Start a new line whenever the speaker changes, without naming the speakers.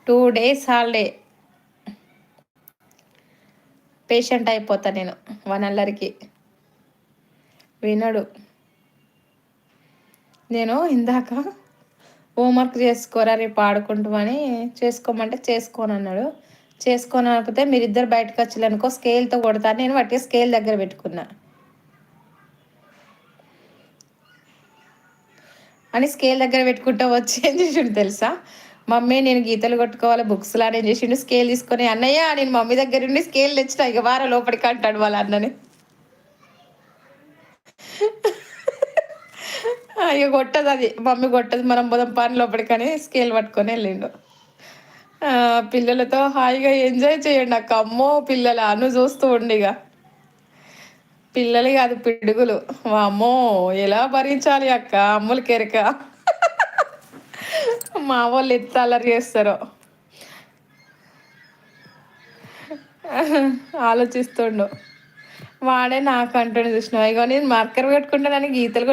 2 days holiday. Patient అయిపోతా నేను వనల్లరికి. వినడు. నేను ఇందాక హోంవర్క్ చేసుకోరా రేపు ఆడుకుంటామని చేసుకోమంటే చేసుకోనన్నాడు. చేసుకోనకపోతే మీరిద్దరు బయటకు వచ్చారనుకో స్కేల్తో కొడతాను. నేను వాటికి స్కేల్ దగ్గర పెట్టుకున్నా అని స్కేల్ దగ్గర పెట్టుకుంటా వచ్చి ఏం చేసిండు తెలుసా, మమ్మీ నేను గీతలు కొట్టుకోవాలి బుక్స్ లానే చేసిండు. స్కేల్ తీసుకొని అన్నయ్య నేను మమ్మీ దగ్గర ఉండి స్కేల్ తెచ్చిన ఇక వారం లోపలికి అంటాడు వాళ్ళ అన్నని. ఇక కొట్టదు అది, మమ్మీ కొట్టదు మనం పోదాం పని లోపలికని స్కేల్ పట్టుకొని వెళ్ళిండు. పిల్లలతో హాయిగా ఎంజాయ్ చేయండి అక్క. అమ్మో పిల్లల అను చూస్తూ ఉండిగా. పిల్లలు కాదు పిడుగులు. అమ్మో ఎలా భరించాలి అక్క అమ్ములు కెరక. మా వాళ్ళు ఎత్త అల్లరి చేస్తారో ఆలోచిస్తుండు. వాడే నాకు అంటాడు చూసినావు, ఇగో నేను మార్కర్ పెట్టుకుంటానని గీతలు